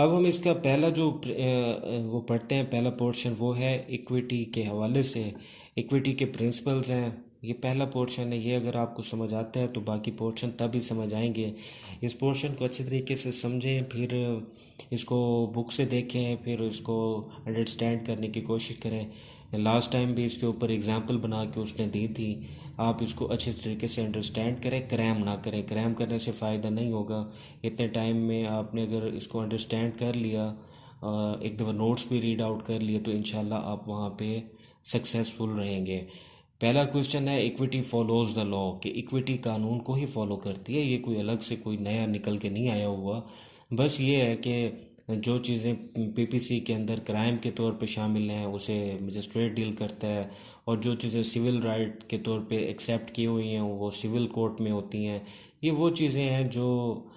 अब हम इसका पहला जो वो पढ़ते हैं, पहला पोर्शन वो है इक्विटी के हवाले से। इक्विटी के प्रिंसिपल्स हैं, ये पहला पोर्शन है। ये अगर आपको समझ आता है तो बाकी पोर्शन तभी समझ आएंगे। इस पोर्शन को अच्छी तरीके से समझें, फिर इसको बुक से देखें, फिर इसको अंडरस्टैंड करने की कोशिश करें। लास्ट टाइम भी इसके ऊपर एग्जांपल बना के उसने दी थी। आप इसको अच्छे तरीके से अंडरस्टैंड करें, क्रैम ना करें। क्रैम करने से फ़ायदा नहीं होगा। इतने टाइम में आपने अगर इसको अंडरस्टैंड कर लिया, एक दफ़ा नोट्स भी रीड आउट कर लिए, तो इंशाल्लाह आप वहाँ पे सक्सेसफुल रहेंगे। पहला क्वेश्चन है इक्विटी फॉलोज़ द लॉ, कि इक्विटी कानून को ही फॉलो करती है। ये कोई अलग से कोई नया निकल के नहीं आया हुआ। बस ये है कि जो चीज़ें पीपीसी के अंदर क्राइम के तौर पे शामिल हैं उसे मजिस्ट्रेट डील करता है, और जो चीज़ें सिविल राइट के तौर पे एक्सेप्ट की हुई हैं वो सिविल कोर्ट में होती हैं। ये वो चीज़ें हैं जो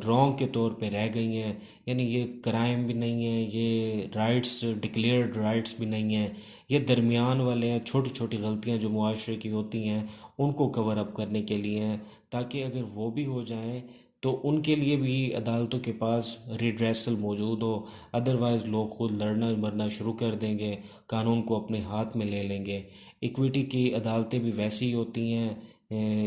रॉन्ग के तौर पे रह गई हैं। यानी ये क्राइम भी नहीं है, ये राइट्स डिक्लेयर्ड राइट्स भी नहीं हैं। ये दरमियान वाले हैं, छोटी छोटी गलतियां जो मुआशरे की होती हैं उनको कवर अप करने के लिए हैं, ताकि अगर वो भी हो जाएं तो उनके लिए भी अदालतों के पास रिड्रेसल मौजूद हो। अदरवाइज़ लोग खुद लड़ना मरना शुरू कर देंगे, कानून को अपने हाथ में ले लेंगे। इक्विटी की अदालतें भी वैसी ही होती हैं।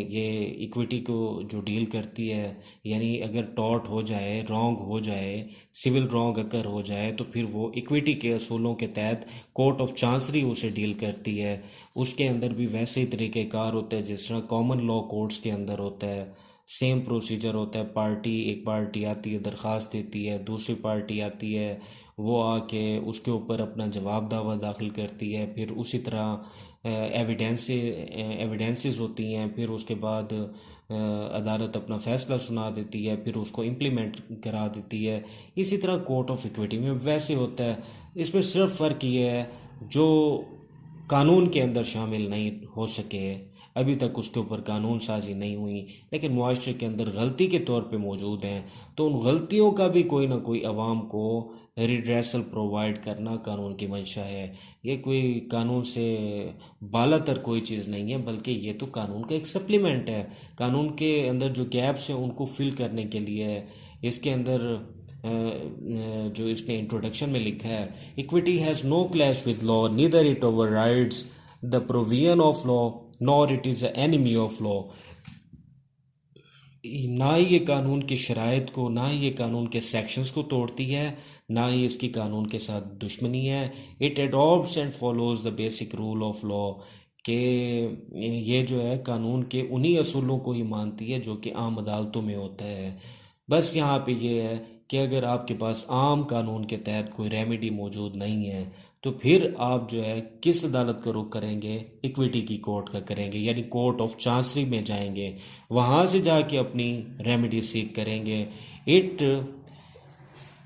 ये इक्विटी को जो डील करती है, यानी अगर टॉर्ट हो जाए, रॉन्ग हो जाए, सिविल रॉन्ग अगर हो जाए, तो फिर वो इक्विटी के असूलों के तहत कोर्ट ऑफ चांसरी उसे डील करती है। उसके अंदर भी वैसे ही तरीक़ेकार होते हैं जिस तरह कॉमन लॉ कोर्ट्स के अंदर होता है। सेम प्रोसीजर होता है। एक पार्टी आती है, दरख्वास्त देती है, दूसरी पार्टी आती है, वो आके उसके ऊपर अपना जवाब दावा दाखिल करती है। फिर उसी तरह एविडेंसेस होती हैं। फिर उसके बाद अदालत अपना फ़ैसला सुना देती है, फिर उसको इम्प्लीमेंट करा देती है। इसी तरह कोर्ट ऑफ इक्विटी में वैसे होता है। इसमें सिर्फ फ़र्क ये है, जो कानून के अंदर शामिल नहीं हो सके, अभी तक उसके ऊपर कानून साजी नहीं हुई, लेकिन मुआशरे के अंदर गलती के तौर पे मौजूद हैं, तो उन गलतियों का भी कोई ना कोई अवाम को रिड्रेसल प्रोवाइड करना कानून की मंशा है। ये कोई कानून से बालातर कोई चीज़ नहीं है, बल्कि ये तो कानून का एक सप्लीमेंट है। कानून के अंदर जो गैप्स हैं उनको फिल करने के लिए है। इसके अंदर जो इसने इंट्रोडक्शन में लिखा है, equity has no clash with law, neither it overrides the provision of law, nor it is a enemy of law. ना ही ये कानून की शराइत को, ना ही ये कानून के सेक्शंस को तोड़ती है, ना ही इसकी कानून के साथ दुश्मनी है। It adopts and follows the basic rule of law, के ये जो है कानून के उन्हीं असूलों को ही मानती है जो कि आम अदालतों में होता है। बस यहाँ पे ये है कि अगर आपके पास आम कानून के तहत कोई रेमेडी मौजूद नहीं है, तो फिर आप जो है किस अदालत का रुख करेंगे? इक्विटी की कोर्ट का करेंगे, यानी कोर्ट ऑफ चांसरी में जाएंगे, वहाँ से जाके अपनी रेमेडी सीख करेंगे। It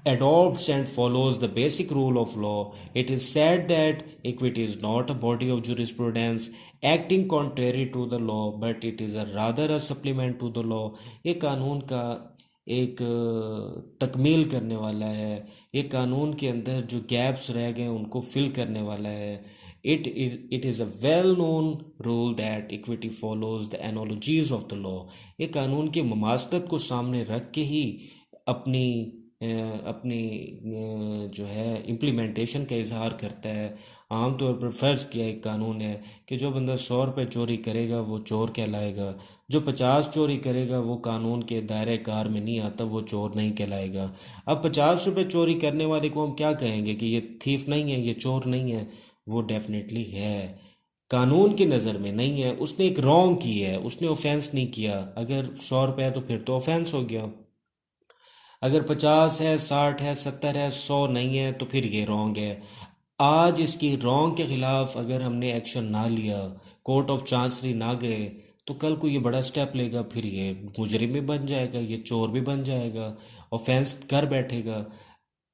adopts and follows the basic rule of law. It is said that equity is not a body of jurisprudence acting contrary to the law, but it is a rather a supplement to the law. ये कानून का एक तकमील करने वाला है। ये कानून के अंदर जो गैप्स रह गए उनको फिल करने वाला है। It is a well known rule that equity follows the analogies of the law. ये कानून की ममासलत को सामने रख के ही अपनी जो है इम्प्लीमेंटेशन का इजहार करता है। आमतौर पर फ़र्ज़ किया एक कानून है कि जो बंदा 100 रुपये चोरी करेगा वो चोर कहलाएगा, जो 50 चोरी करेगा वो कानून के दायरे कार में नहीं आता, वो चोर नहीं कहलाएगा। अब 50 रुपये चोरी करने वाले को हम क्या कहेंगे कि ये थीफ नहीं है, ये चोर नहीं है? वो डेफिनेटली है, कानून की नज़र में नहीं है। उसने एक रॉन्ग की है, उसने ऑफेंस नहीं किया। अगर 100 रुपये है तो फिर तो ऑफेंस हो गया। अगर 50 है, 60 है, 70 है, 100 नहीं है, तो फिर ये रॉन्ग है। आज इसकी रॉन्ग के ख़िलाफ़ अगर हमने एक्शन ना लिया, कोर्ट ऑफ चांसरी ना गए, तो कल को ये बड़ा स्टेप लेगा, फिर ये मुजरिम भी बन जाएगा, ये चोर भी बन जाएगा, ऑफेंस कर बैठेगा।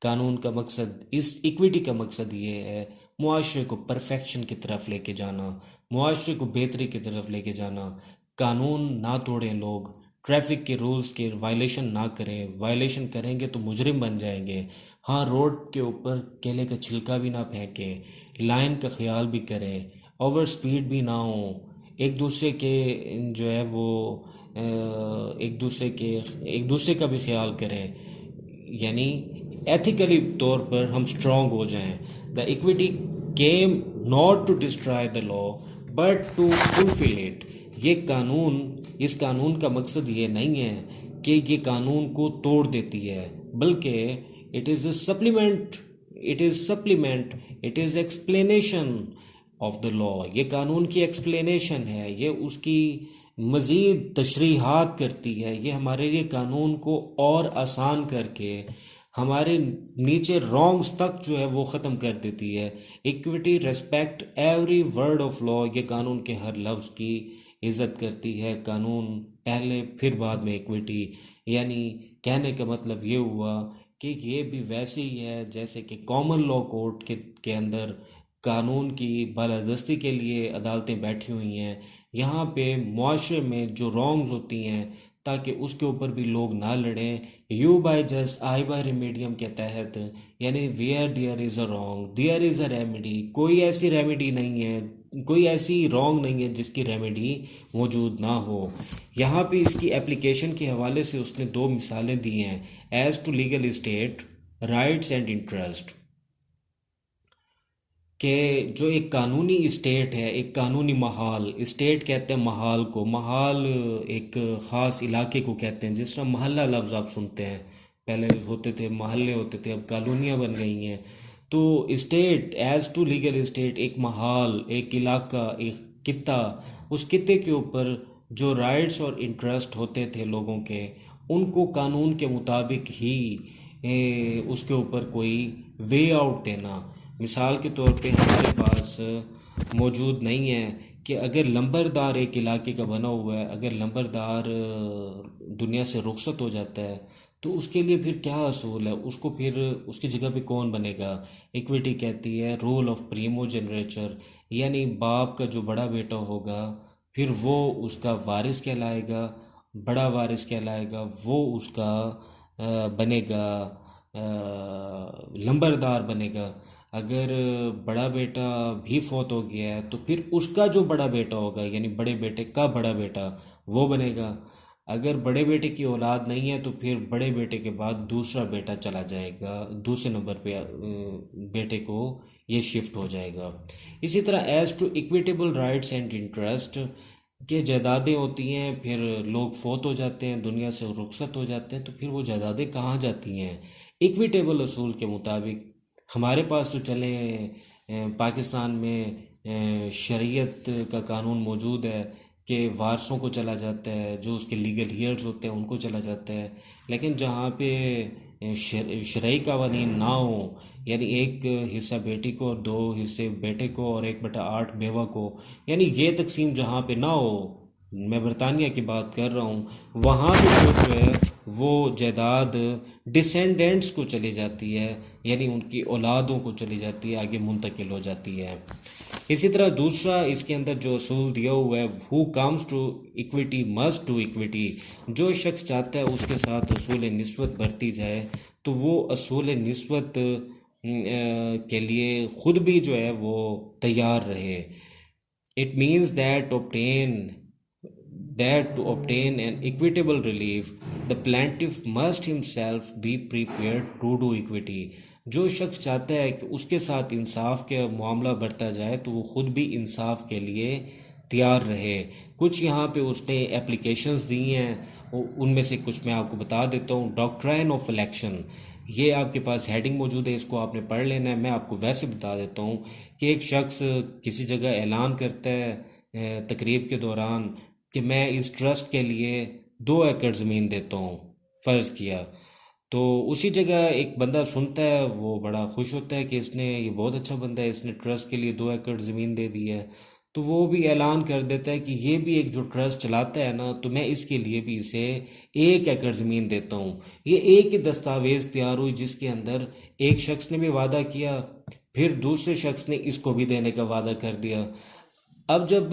कानून का मकसद, इस इक्विटी का मकसद ये है, मुआशरे को परफेक्शन की तरफ लेके जाना, मुआशरे को बेहतरी की तरफ लेके जाना। कानून ना तोड़ें लोग, ट्रैफिक के रूल्स के वायलेशन ना करें। वायलेशन करेंगे तो मुजरिम बन जाएंगे। हाँ, रोड के ऊपर केले का छिलका भी ना फेंकें, लाइन का ख्याल भी करें, ओवर स्पीड भी ना हो, एक दूसरे के जो है वो एक दूसरे का भी ख्याल करें। यानी एथिकली तौर पर हम स्ट्रांग हो जाएं। The equity came not to destroy the law but to fulfil it. ये कानून, इस कानून का मकसद ये नहीं है कि ये कानून को तोड़ देती है, बल्कि it is a supplement, it is explanation of the law. ये कानून की एक्सप्लेनेशन है, ये उसकी मज़ीद तशरीहात करती है, ये हमारे लिए कानून को और आसान करके हमारे नीचे रॉन्ग्स तक जो है वो ख़त्म कर देती है। Equity respect every word of law, ये कानून के हर लफ्ज़ की इज़्ज़त करती है। कानून पहले फिर बाद में इक्विटी, यानी कहने का मतलब ये हुआ कि ये भी वैसे ही है जैसे कि कॉमन लॉ कोर्ट के अंदर कानून की बालादस्ती के लिए अदालतें बैठी हुई हैं। यहाँ पे मुआशरे में जो रॉन्ग्स होती हैं ताकि उसके ऊपर भी लोग ना लड़ें, यू बाय जस्ट आई बाय रेमेडियम के तहत, यानी where there is a wrong there is a remedy. कोई ऐसी रेमेडी नहीं है, कोई ऐसी रॉन्ग नहीं है जिसकी रेमेडी मौजूद ना हो। यहाँ पे इसकी एप्लीकेशन के हवाले से उसने दो मिसालें दी हैं। As to legal estate rights and interest, कि जो एक कानूनी स्टेट है, एक कानूनी माहौल, स्टेट कहते हैं माहौल को, माहौल एक ख़ास इलाके को कहते हैं। जिस तरह मोहल्ला लफ्ज़ आप सुनते हैं, पहले होते थे मोहल्ले होते थे, अब कॉलोनियाँ बन गई हैं। तो estate as to legal estate एक माहौल, एक इलाका, एक कित्ता, उस कित्ते के ऊपर जो राइट्स और इंटरेस्ट होते थे लोगों के, उनको कानून के मुताबिक ही उसके ऊपर कोई वे आउट देना। मिसाल के तौर पे हमारे पास मौजूद नहीं है कि अगर लंबरदार एक इलाके का बना हुआ है, अगर लंबरदार दुनिया से रुखसत हो जाता है तो उसके लिए फिर क्या असूल है, उसको फिर उसकी जगह पे कौन बनेगा। इक्विटी कहती है रोल ऑफ प्रीमो जनरेचर, यानी बाप का जो बड़ा बेटा होगा फिर वो उसका वारिस कहलाएगा, बड़ा वारिस कहलाएगा, वो उसका बनेगा, लंबरदार बनेगा। अगर बड़ा बेटा भी फौत हो गया है तो फिर उसका जो बड़ा बेटा होगा, यानी बड़े बेटे का बड़ा बेटा, वो बनेगा। अगर बड़े बेटे की औलाद नहीं है तो फिर बड़े बेटे के बाद दूसरा बेटा चला जाएगा, दूसरे नंबर पे बेटे को ये शिफ्ट हो जाएगा। इसी तरह as to equitable rights and interest, के जायदादें होती हैं, फिर लोग फौत हो जाते हैं, दुनिया से रुखसत हो जाते हैं, तो फिर वो जायदादें कहाँ जाती हैं। इक्विटेबल असूल के मुताबिक हमारे पास तो चले पाकिस्तान में शरीयत का कानून मौजूद है कि वारसों को चला जाता है, जो उसके लीगल हियर्स होते हैं उनको चला जाता है। लेकिन जहाँ पे शरई कवानीन ना हो, यानी एक हिस्सा बेटी को, दो हिस्से बेटे को और 1/8 बेवा को, यानी ये तकसीम जहाँ पे ना हो, मैं बरतानिया की बात कर रहा हूँ, वहाँ पे जो है वो जायदाद डिसेंडेंट्स को चली जाती है, यानी उनकी औलादों को चली जाती है, आगे मुंतकिल हो जाती है। इसी तरह दूसरा इसके अंदर जो असूल दिया हुआ है, who comes to equity must to equity, जो शख्स चाहता है उसके साथ असूल निस्बत बरती जाए तो वो असूल निस्बत के लिए ख़ुद भी जो है वो तैयार रहे। It means that to obtain an equitable relief, the plaintiff must himself be prepared to do equity। जो शख्स चाहता है कि उसके साथ इंसाफ का मामला बढ़ता जाए तो वो ख़ुद भी इंसाफ के लिए तैयार रहे। कुछ यहाँ पे उसने एप्लीकेशंस दी हैं, उनमें से कुछ मैं आपको बता देता हूँ। डॉक्ट्राइन ऑफ इलेक्शन, ये आपके पास हेडिंग मौजूद है, इसको आपने पढ़ लेना है। मैं आपको वैसे बता देता हूँ कि एक शख्स किसी जगह ऐलान करता है तकरीब के दौरान कि मैं इस ट्रस्ट के लिए 2 एकड़ ज़मीन देता हूँ, फ़र्ज़ किया। तो उसी जगह एक बंदा सुनता है, वो बड़ा खुश होता है कि इसने, ये बहुत अच्छा बंदा है, इसने ट्रस्ट के लिए 2 एकड़ ज़मीन दे दी है। तो वो भी ऐलान कर देता है कि ये भी एक जो ट्रस्ट चलाता है ना, तो मैं इसके लिए भी इसे 1 एकड़ ज़मीन देता हूँ। ये एक ही दस्तावेज़ तैयार हुई जिसके अंदर एक शख्स ने भी वादा किया, फिर दूसरे शख्स ने इसको भी देने का वादा कर दिया। अब जब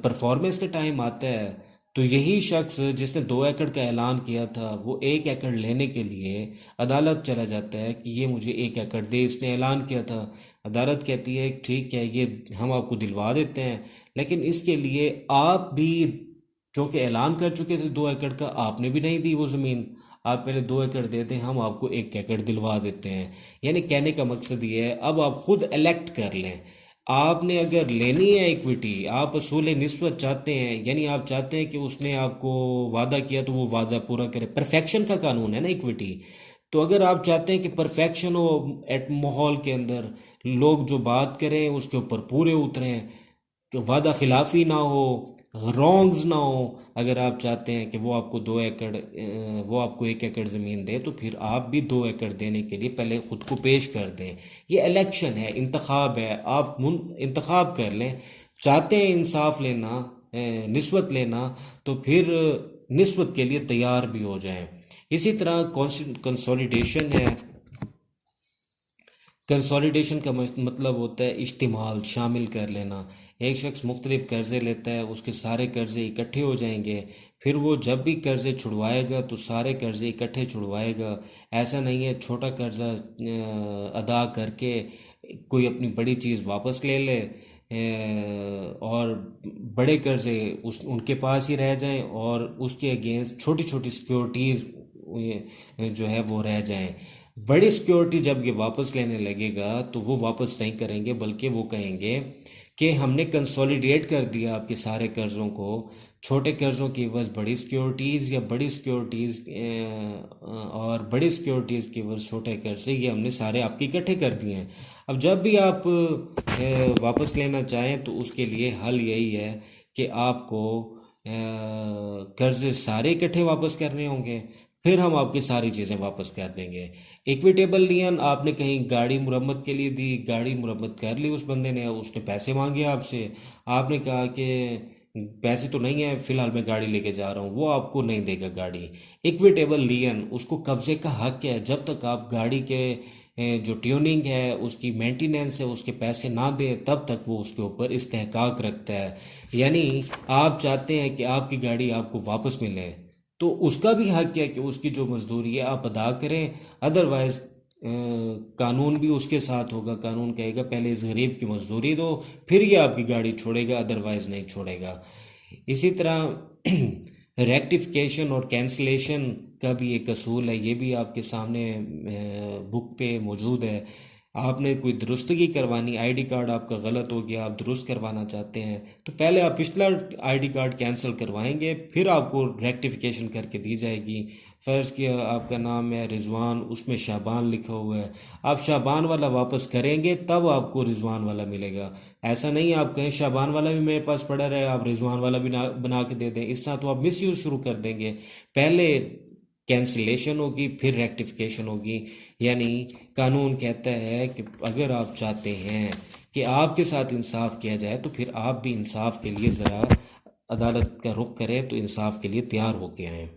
परफॉर्मेंस का टाइम आता है तो यही शख्स जिसने 2 एकड़ का ऐलान किया था वो 1 एकड़ लेने के लिए अदालत चला जाता है कि ये मुझे 1 एकड़ दे, इसने ऐलान किया था। अदालत कहती है ठीक है, ये हम आपको दिलवा देते हैं, लेकिन इसके लिए आप भी जो कि ऐलान कर चुके थे 2 एकड़ का, आपने भी नहीं दी वो ज़मीन। आप पहले 2 एकड़ दे दें, हम आपको 1 एकड़ दिलवा देते हैं। यानी कहने का मकसद ये है, अब आप खुद इलेक्ट कर लें। आपने अगर लेनी है इक्विटी, आप असूल निस्बत चाहते हैं, यानी आप चाहते हैं कि उसने आपको वादा किया तो वो वादा पूरा करे। परफेक्शन का कानून है ना इक्विटी। तो अगर आप चाहते हैं कि परफेक्शन हो एट माहौल के अंदर, लोग जो बात करें उसके ऊपर पूरे उतरें, कि वादा खिलाफी ना हो, रॉन्ग्स ना हो, अगर आप चाहते हैं कि वो आपको 2 एकड़ वो आपको 1 एकड़ ज़मीन दे, तो फिर आप भी 2 एकड़ देने के लिए पहले ख़ुद को पेश कर दें। ये इलेक्शन है, इंतखाब है, आप इंतखाब कर लें। चाहते हैं इंसाफ लेना, निस्बत लेना, तो फिर निस्बत के लिए तैयार भी हो जाएं। इसी तरह कंसोलिडेशन है। कंसोलिडेशन का मतलब होता है इस्तेमाल, शामिल कर लेना। एक शख्स मुख्तलिफ कर्ज़े लेता है, उसके सारे कर्ज़े इकट्ठे हो जाएंगे, फिर वो जब भी कर्ज़े छुड़वाएगा तो सारे कर्ज़े इकट्ठे छुड़वाएगा। ऐसा नहीं है छोटा कर्ज़ा अदा करके कोई अपनी बड़ी चीज़ वापस ले ले, और बड़े कर्ज़े उनके पास ही रह जाएं, और उसके अगेंस्ट छोटी छोटी सिक्योरिटीज़ जो है वो रह जाएं। बड़ी सिक्योरिटी जब ये वापस लेने लगेगा तो वो वापस नहीं करेंगे, बल्कि वो कहेंगे कि हमने कंसोलिडेट कर दिया आपके सारे कर्ज़ों को। छोटे कर्ज़ों की एवज़ बड़ी सिक्योरिटीज़, या बड़ी सिक्योरिटीज़ और बड़ी सिक्योरिटीज़ की एवज़ छोटे कर्ज़े, ये हमने सारे आपके इकट्ठे कर दिए हैं। अब जब भी आप वापस लेना चाहें तो उसके लिए हल यही है कि आपको कर्ज़े सारे इकट्ठे वापस करने होंगे, फिर हम आपकी सारी चीज़ें वापस कर देंगे। इक्विटेबल लियन, आपने कहीं गाड़ी मुरम्मत के लिए दी, गाड़ी मुरम्मत कर ली उस बंदे ने, उसने पैसे मांगे आपसे, आपने कहा कि पैसे तो नहीं है फ़िलहाल, मैं गाड़ी लेके जा रहा हूँ, वो आपको नहीं देगा गाड़ी। इक्विटेबल लियन, उसको कब्ज़े का हक है, जब तक आप गाड़ी के जो ट्यूनिंग है, उसकी मेंटेनेंस है, उसके पैसे ना दें, तब तक वो उसके ऊपर इस्तेहकाक रखता है। यानी आप चाहते हैं कि आपकी गाड़ी आपको वापस मिले, तो उसका भी हक है कि उसकी जो मजदूरी है आप अदा करें। अदरवाइज़ कानून भी उसके साथ होगा, कानून कहेगा पहले इस गरीब की मजदूरी दो, फिर ये आपकी गाड़ी छोड़ेगा, अदरवाइज़ नहीं छोड़ेगा। इसी तरह रेक्टिफिकेशन और कैंसलेशन का भी एक असूल है, ये भी आपके सामने बुक पे मौजूद है। आपने कोई दुरुस्तगी करवानी, आईडी कार्ड आपका गलत हो गया, आप दुरुस्त करवाना चाहते हैं, तो पहले आप पिछला आईडी कार्ड कैंसिल करवाएंगे, फिर आपको रेक्टिफिकेशन करके दी जाएगी। फ़र्ज़ किया आपका नाम है रिजवान, उसमें शाबान लिखा हुआ है, आप शाबान वाला वापस करेंगे तब आपको रिजवान वाला मिलेगा। ऐसा नहीं आप कहें शाबान वाला भी मेरे पास पड़ा रहे, आप रिजवान वाला भी बना के दे दें, इस तरह तो आप मिसयूज़ शुरू कर देंगे। पहले कैंसिलेशन होगी, फिर रेक्टिफिकेशन होगी। यानी कानून कहता है कि अगर आप चाहते हैं कि आपके साथ इंसाफ किया जाए, तो फिर आप भी इंसाफ के लिए ज़रा अदालत का रुख करें, तो इंसाफ के लिए तैयार होके आएँ।